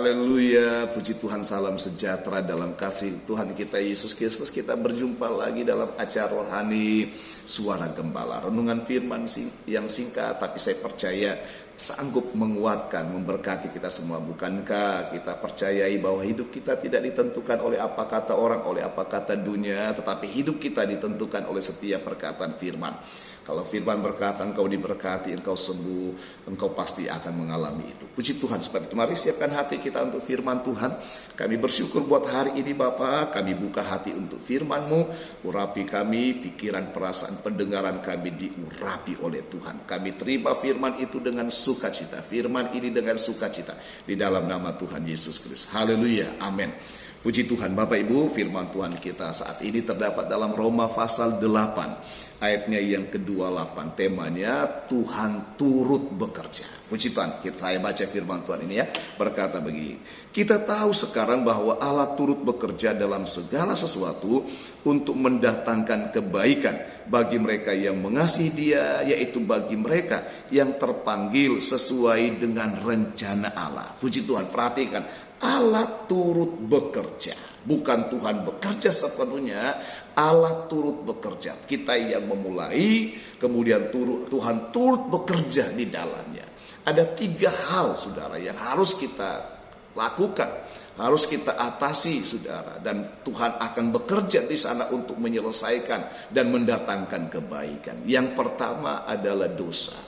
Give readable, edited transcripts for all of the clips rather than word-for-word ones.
Haleluya, puji Tuhan, salam sejahtera dalam kasih Tuhan kita Yesus Kristus. Kita berjumpa lagi dalam acara rohani Suara Gembala. Renungan firman yang singkat, tapi saya percaya sanggup menguatkan, memberkati kita semua. Bukankah kita percayai bahwa hidup kita tidak ditentukan oleh apa kata orang, oleh apa kata dunia, tetapi hidup kita ditentukan oleh setiap perkataan firman. Kalau firman berkata engkau diberkati, engkau sembuh, engkau pasti akan mengalami itu. Puji Tuhan, sebab itu mari siapkan hati kita untuk firman Tuhan. Kami bersyukur buat hari ini Bapa, kami buka hati untuk firman-Mu. Urapi kami, pikiran, perasaan, pendengaran kami diurapi oleh Tuhan. Kami terima firman itu dengan sukacita, firman ini dengan sukacita, di dalam nama Tuhan Yesus Kristus. Haleluya, amin. Puji Tuhan, Bapak Ibu, firman Tuhan kita saat ini terdapat dalam Roma pasal 8, ayatnya yang ke-28. Temanya Tuhan turut bekerja. Puji Tuhan, saya baca firman Tuhan ini ya, berkata begini. Kita tahu sekarang bahwa Allah turut bekerja dalam segala sesuatu untuk mendatangkan kebaikan bagi mereka yang mengasihi Dia, yaitu bagi mereka yang terpanggil sesuai dengan rencana Allah. Puji Tuhan, perhatikan. Allah turut bekerja, bukan Tuhan bekerja sepenuhnya. Allah turut bekerja. Kita yang memulai, kemudian Tuhan turut bekerja di dalamnya. Ada 3 hal, saudara, yang harus kita lakukan, harus kita atasi, saudara, dan Tuhan akan bekerja di sana untuk menyelesaikan dan mendatangkan kebaikan. Yang pertama adalah dosa.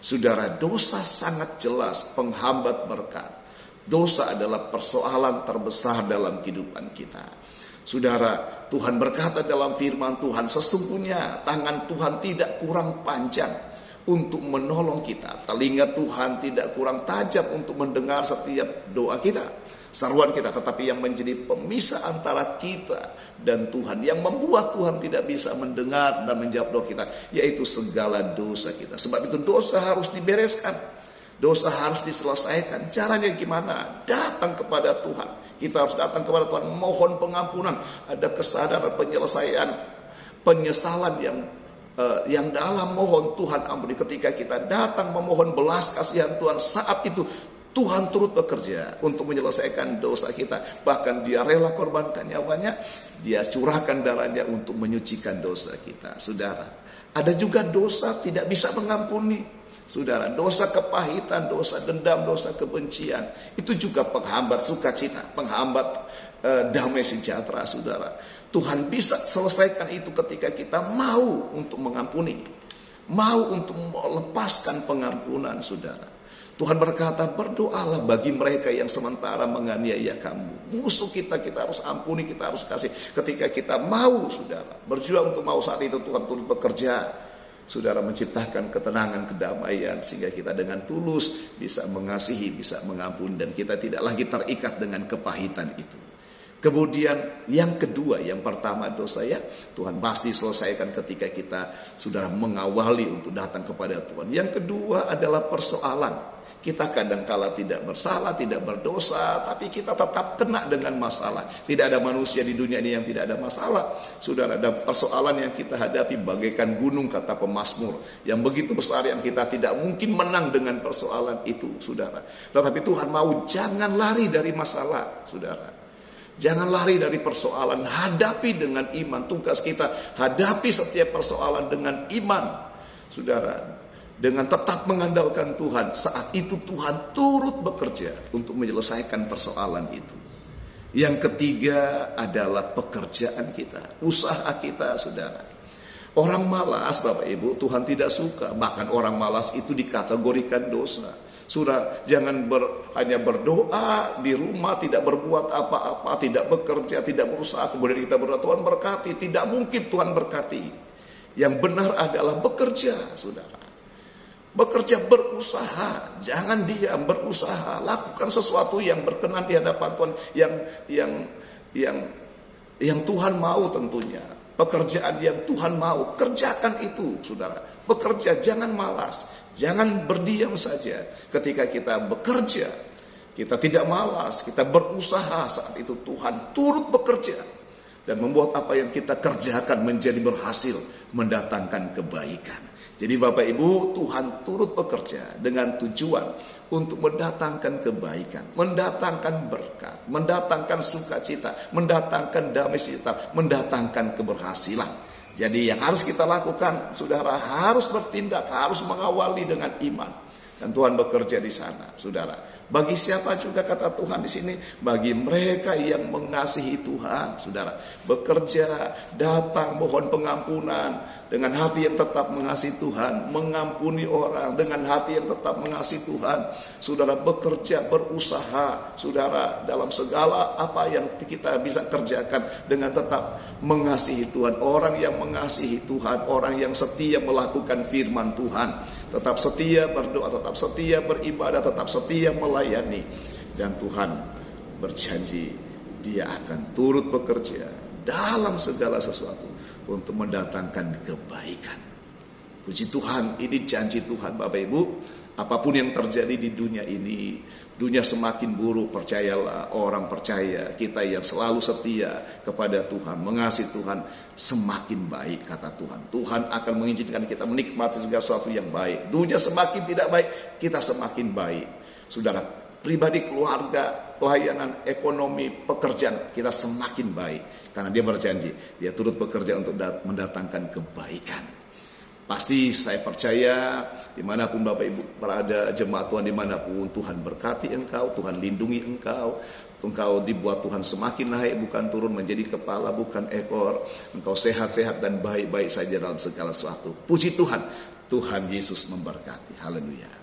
Saudara, dosa sangat jelas penghambat berkat. Dosa adalah persoalan terbesar dalam kehidupan kita. Saudara, Tuhan berkata dalam firman Tuhan, sesungguhnya tangan Tuhan tidak kurang panjang untuk menolong kita. Telinga Tuhan tidak kurang tajam untuk mendengar setiap doa kita, seruan kita. Tetapi yang menjadi pemisah antara kita dan Tuhan, yang membuat Tuhan tidak bisa mendengar dan menjawab doa kita, yaitu segala dosa kita. Sebab itu dosa harus dibereskan. Dosa harus diselesaikan. Caranya gimana? Datang kepada Tuhan. Kita harus datang kepada Tuhan, mohon pengampunan. Ada kesadaran, penyelesaian, penyesalan yang dalam. Mohon Tuhan ampuni. Ketika kita datang memohon belas kasihan Tuhan, saat itu Tuhan turut bekerja untuk menyelesaikan dosa kita. Bahkan Dia rela korbankan nyawanya, Dia curahkan darahnya untuk menyucikan dosa kita. Saudara, ada juga dosa tidak bisa mengampuni. Saudara, dosa kepahitan, dosa dendam, dosa kebencian, itu juga penghambat sukacita, penghambat damai sejahtera, saudara. Tuhan bisa selesaikan itu ketika kita mau untuk mengampuni, mau untuk melepaskan pengampunan, saudara. Tuhan berkata, berdoalah bagi mereka yang sementara menganiaya kamu. Musuh kita harus ampuni, kita harus kasih. Ketika kita mau, saudara, berjuang untuk mau, saat itu Tuhan turut bekerja. Saudara, menciptakan ketenangan, kedamaian, sehingga kita dengan tulus bisa mengasihi, bisa mengampuni, dan kita tidak lagi terikat dengan kepahitan itu. Kemudian yang kedua, yang pertama dosa ya, Tuhan pasti selesaikan ketika kita saudara mengawali untuk datang kepada Tuhan. Yang kedua adalah persoalan. Kita kadangkala tidak bersalah, tidak berdosa, tapi kita tetap kena dengan masalah. Tidak ada manusia di dunia ini yang tidak ada masalah. Saudara, ada persoalan yang kita hadapi bagaikan gunung, kata pemazmur, yang begitu besar yang kita tidak mungkin menang dengan persoalan itu, saudara. Tetapi Tuhan mau jangan lari dari masalah, saudara. Jangan lari dari persoalan, hadapi dengan iman. Tugas kita hadapi setiap persoalan dengan iman, saudara. Dengan tetap mengandalkan Tuhan, saat itu Tuhan turut bekerja untuk menyelesaikan persoalan itu. Yang ketiga adalah pekerjaan kita, usaha kita, saudara. Orang malas, Bapak Ibu, Tuhan tidak suka. Bahkan orang malas itu dikategorikan dosa. Saudara, jangan hanya berdoa di rumah, tidak berbuat apa-apa, tidak bekerja, tidak berusaha. Kemudian kita berdoa, Tuhan berkati. Tidak mungkin Tuhan berkati. Yang benar adalah bekerja, saudara. Bekerja, berusaha, jangan diam, berusaha, lakukan sesuatu yang berkenan di hadapan Tuhan, yang Tuhan mau tentunya. Pekerjaan yang Tuhan mau, kerjakan itu, saudara. Bekerja, jangan malas, jangan berdiam saja. Ketika kita bekerja, kita tidak malas, kita berusaha, saat itu Tuhan turut bekerja. dan membuat apa yang kita kerjakan menjadi berhasil, mendatangkan kebaikan. Jadi Bapak Ibu, Tuhan turut bekerja dengan tujuan untuk mendatangkan kebaikan, mendatangkan berkat, mendatangkan sukacita, mendatangkan damai sejahtera, mendatangkan keberhasilan. Jadi yang harus kita lakukan, saudara, harus bertindak, harus mengawali dengan iman. Dan Tuhan bekerja di sana, saudara. Bagi siapa juga kata Tuhan di sini? Bagi mereka yang mengasihi Tuhan, saudara. Bekerja, datang, mohon pengampunan dengan hati yang tetap mengasihi Tuhan, mengampuni orang dengan hati yang tetap mengasihi Tuhan. Saudara bekerja, berusaha, saudara, dalam segala apa yang kita bisa kerjakan dengan tetap mengasihi Tuhan. Orang yang mengasihi Tuhan, orang yang setia melakukan firman Tuhan, tetap setia berdoa, tetap setia beribadah, tetap setia melayani. Dan Tuhan berjanji Dia akan turut bekerja dalam segala sesuatu untuk mendatangkan kebaikan. Puji Tuhan, ini janji Tuhan Bapak Ibu. Apapun yang terjadi di dunia ini, dunia semakin buruk, percayalah, orang percaya, kita yang selalu setia kepada Tuhan, mengasihi Tuhan, semakin baik kata Tuhan. Tuhan akan mengizinkan kita menikmati segala sesuatu yang baik. Dunia semakin tidak baik, kita semakin baik. Saudara, pribadi, keluarga, pelayanan, ekonomi, pekerjaan, kita semakin baik. Karena Dia berjanji, Dia turut bekerja untuk mendatangkan kebaikan. Pasti saya percaya dimanapun Bapak Ibu berada, jemaat Tuhan dimanapun, Tuhan berkati engkau, Tuhan lindungi engkau. Engkau dibuat Tuhan semakin naik, bukan turun, menjadi kepala, bukan ekor. Engkau sehat-sehat dan baik-baik saja dalam segala sesuatu. Puji Tuhan, Tuhan Yesus memberkati. Haleluya.